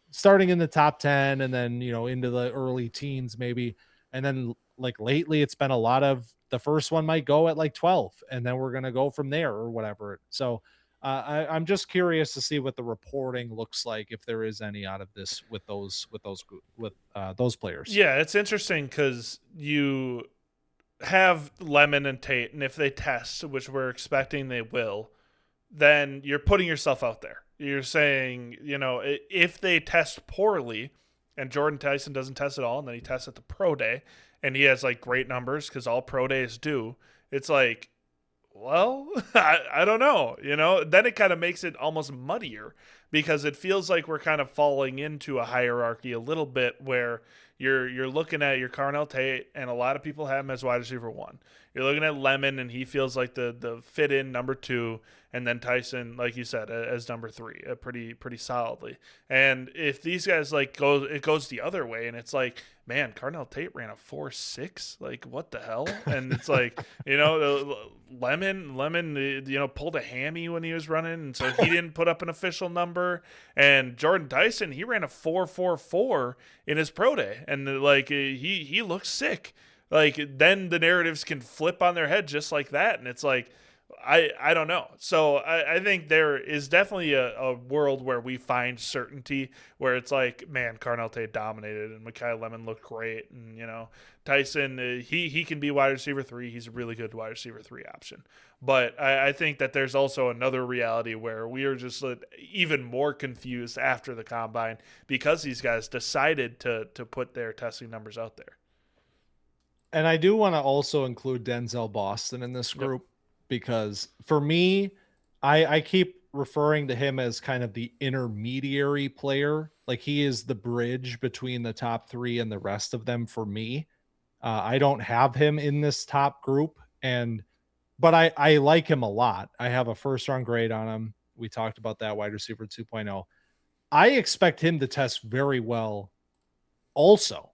S1: starting in the top 10 and then, into the early teens maybe. And then like lately it's been a lot of the first one might go at like 12 and then we're going to go from there or whatever. So I'm just curious to see what the reporting looks like, if there is any out of this with those players.
S2: Yeah, it's interesting because you have Lemon and Tate, and if they test, which we're expecting they will, then you're putting yourself out there. You're saying, if they test poorly, and Jordan Tyson doesn't test at all, and then he tests at the pro day, and he has like great numbers because all pro days do. It's like, well, I don't know, then it kind of makes it almost muddier because it feels like we're kind of falling into a hierarchy a little bit where you're looking at your Carnell Tate, and a lot of people have him as wide receiver 1. You're looking at Lemon, and he feels like the fit in number 2, and then Tyson, like you said, as number 3, pretty solidly. And if these guys it goes the other way, and it's like, man, Carnell Tate ran a 4.6. Like, what the hell? And it's like, Lemon, pulled a hammy when he was running, and so he didn't put up an official number. And Jordan Tyson, he ran a 4.44 in his pro day, and he looks sick. Like, then the narratives can flip on their head just like that, and it's like, I don't know. So I think there is definitely a world where we find certainty, where it's like, man, Carnell Tate dominated and Mekhi Lemon looked great. And, Tyson, he can be wide receiver 3. He's a really good wide receiver 3 option. But I think that there's also another reality where we are just even more confused after the combine because these guys decided to put their testing numbers out there.
S1: And I do want to also include Denzel Boston in this group. Yep. Because for me, I keep referring to him as kind of the intermediary player. Like, he is the bridge between the top 3 and the rest of them for me. I don't have him in this top group, but I like him a lot. I have a first-round grade on him. We talked about that, wide receiver 2.0. I expect him to test very well also.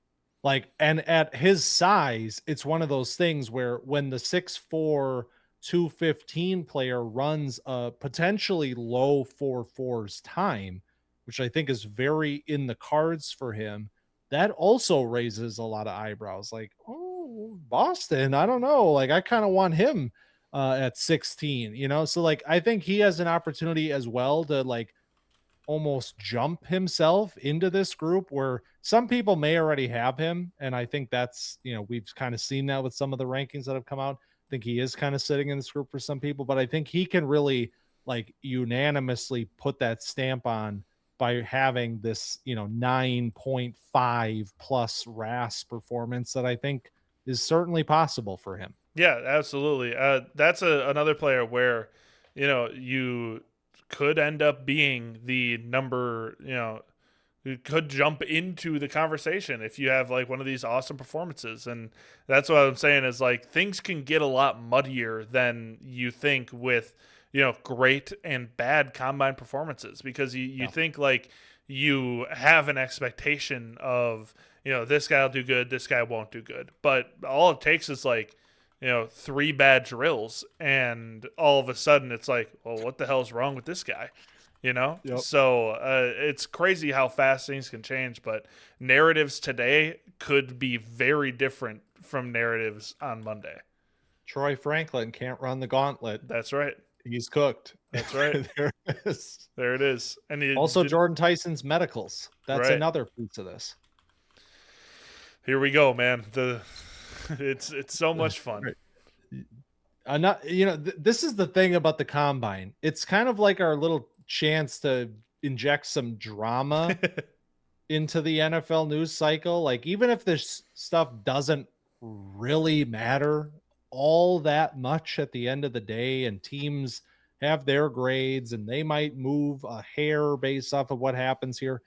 S1: And at his size, it's one of those things where when the 6'4", 215 player runs a potentially low 4.4s time, which I think is very in the cards for him, that also raises a lot of eyebrows. Like, oh, Boston, I don't know. Like, I kind of want him at 16, So I think he has an opportunity as well to almost jump himself into this group where some people may already have him. And I think that's, we've kind of seen that with some of the rankings that have come out. I think he is kind of sitting in this group for some people, but I think he can really unanimously put that stamp on by having this, 9.5 plus RAS performance that I think is certainly possible for him.
S2: Yeah, absolutely. That's another player where, you could end up being the number, who could jump into the conversation if you have one of these awesome performances. And that's what I'm saying is things can get a lot muddier than you think with, great and bad combine performances, because you think you have an expectation of, this guy will do good, this guy won't do good. But all it takes is 3 bad drills, and all of a sudden it's well, what the hell is wrong with this guy? Yep. So it's crazy how fast things can change, but narratives today could be very different from narratives on Monday.
S1: Troy Franklin can't run the gauntlet.
S2: That's right.
S1: He's cooked.
S2: That's right.
S1: There it is.
S2: There it is. And
S1: also Jordan Tyson's medicals. That's right. Another piece of this.
S2: Here we go, man. It's so much fun.
S1: Right. This is the thing about the combine. It's kind of like our little chance to inject some drama into the NFL news cycle. Even if this stuff doesn't really matter all that much at the end of the day, and teams have their grades and they might move a hair based off of what happens here,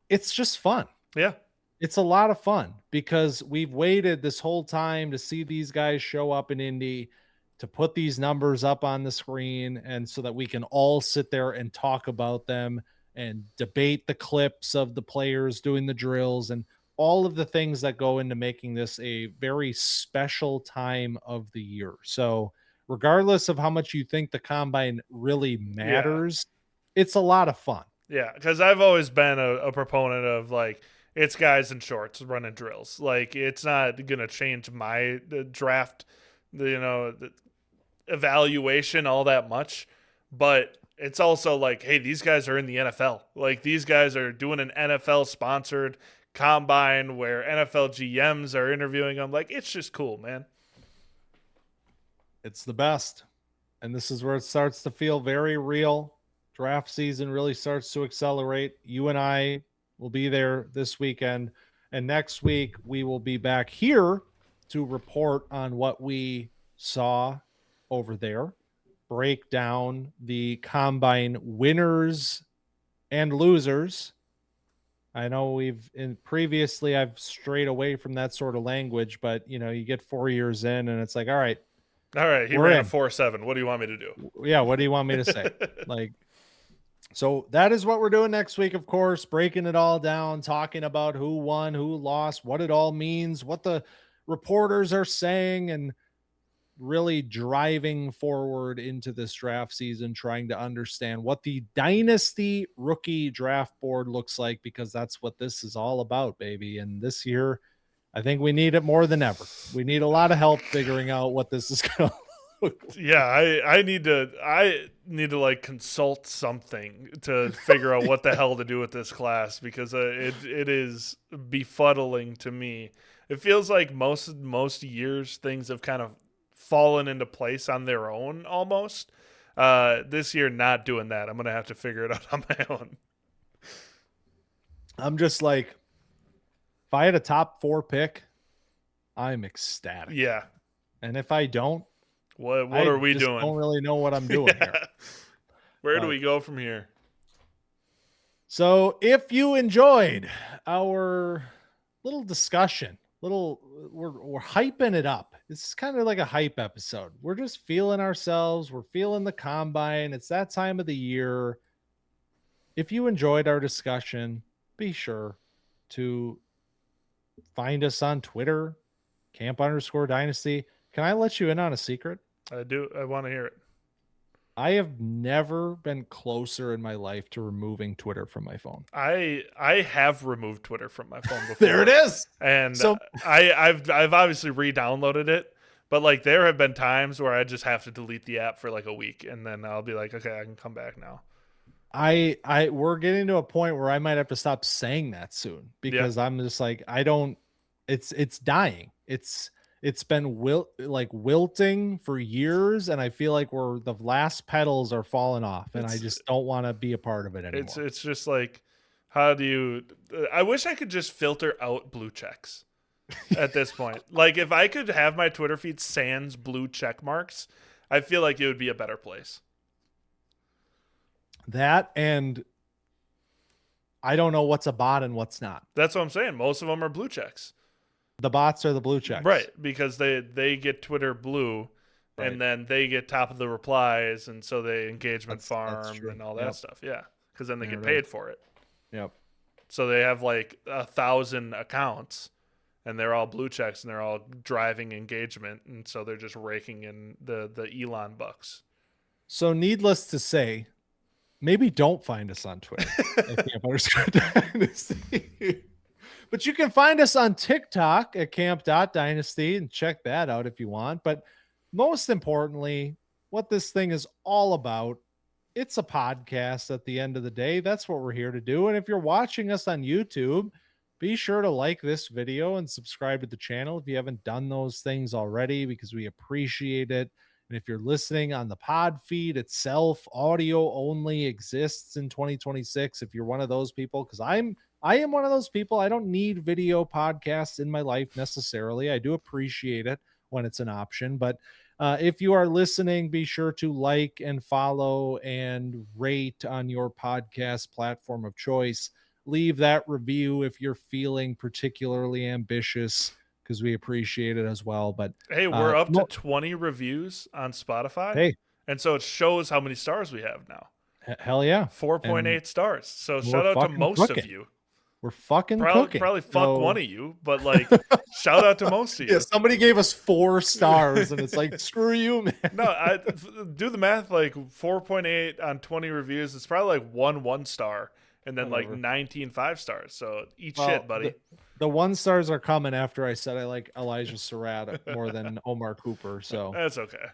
S1: it's just fun.
S2: Yeah.
S1: It's a lot of fun because we've waited this whole time to see these guys show up in Indy, to put these numbers up on the screen, and so that we can all sit there and talk about them and debate the clips of the players doing the drills and all of the things that go into making this a very special time of the year. So regardless of how much you think the combine really matters, it's a lot of fun.
S2: Yeah, because I've always been a proponent of it's guys in shorts running drills. It's not going to change my draft, the evaluation all that much, but it's also hey, these guys are in the NFL. These guys are doing an NFL sponsored combine where NFL GMs are interviewing them. It's just cool, man.
S1: It's the best. And this is where it starts to feel very real. Draft season really starts to accelerate. You and I will be there this weekend, and next week we will be back here to report on what we saw over there, break down the combine winners and losers. I know previously I've strayed away from that sort of language, but you get 4 years in and it's like, all right,
S2: he ran a 4.7. What do you want me to do?
S1: Yeah, what do you want me to say? So that is what we're doing next week, of course, breaking it all down, talking about who won, who lost, what it all means, what the reporters are saying, and really driving forward into this draft season, trying to understand what the dynasty rookie draft board looks like, because that's what this is all about, baby. And this year, I think we need it more than ever. We need a lot of help figuring out what this is going to look like.
S2: Yeah, I need to like consult something to figure out what the hell to do with this class, because it is befuddling to me. It feels like most years things have kind of fallen into place on their own almost. This year, not doing that. I'm going to have to figure it out on my own.
S1: I'm just like, if I had a top 4 pick, I'm ecstatic.
S2: Yeah.
S1: And if I don't,
S2: what are we doing? I
S1: don't really know what I'm doing here.
S2: Where do we go from here?
S1: So if you enjoyed our little discussion, we're hyping it up. This is kind of like a hype episode. We're just feeling ourselves. We're feeling the combine. It's that time of the year. If you enjoyed our discussion, be sure to find us on Twitter, camp_dynasty. Can I let you in on a secret?
S2: I do. I want to hear it.
S1: I have never been closer in my life to removing Twitter from my phone.
S2: I have removed Twitter from my phone before.
S1: There it is.
S2: And so I've obviously re-downloaded it, but like there have been times where I just have to delete the app for like a week, and then I'll be like, okay, I can come back now.
S1: We're getting to a point where I might have to stop saying that soon, because I'm just like, it's dying. It's been wilting for years, and I feel like the last petals are falling off, and I just don't want to be a part of it anymore.
S2: It's just like, how do you? I wish I could just filter out blue checks at this point. Like if I could have my Twitter feed sans blue check marks, I feel like it would be a better place.
S1: That, and I don't know what's a bot and what's not.
S2: That's what I'm saying. Most of them are blue checks.
S1: The bots are the blue checks.
S2: Right, because they get Twitter blue, right, and then they get top of the replies, and so they engagement farm and all that stuff. Yeah, because then they get paid for it.
S1: Yep.
S2: So they have like 1,000 accounts, and they're all blue checks, and they're all driving engagement, and so they're just raking in the Elon bucks.
S1: So needless to say, maybe don't find us on Twitter at camp_dynasty. But you can find us on TikTok at camp.dynasty and check that out if you want. But most importantly, what this thing is all about, it's a podcast at the end of the day. That's what we're here to do. And if you're watching us on YouTube, be sure to like this video and subscribe to the channel if you haven't done those things already, because we appreciate it. And if you're listening on the pod feed itself, audio only exists in 2026. If you're one of those people, because I am one of those people. I don't need video podcasts in my life necessarily. I do appreciate it when it's an option. But if you are listening, be sure to like and follow and rate on your podcast platform of choice. Leave that review if you're feeling particularly ambitious, because we appreciate it as well. But
S2: hey, we're up to 20 reviews on Spotify.
S1: Hey,
S2: and so it shows how many stars we have now.
S1: Hell yeah.
S2: 4.8 stars. So shout out to most of you.
S1: We're fucking cooking.
S2: Probably fuck one of you, but like shout out to most of you.
S1: Yeah, somebody gave us 4 stars and it's like, screw you, man.
S2: No, I do the math, like 4.8 on 20 reviews. It's probably like 1 star and then like 19 5 stars. So eat shit, buddy.
S1: The 1 stars are coming after I said I like Elijah Surratt more than Omar Cooper. So
S2: that's okay.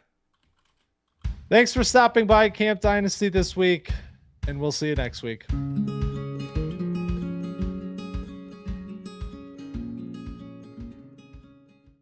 S1: Thanks for stopping by Camp Dynasty this week, and we'll see you next week.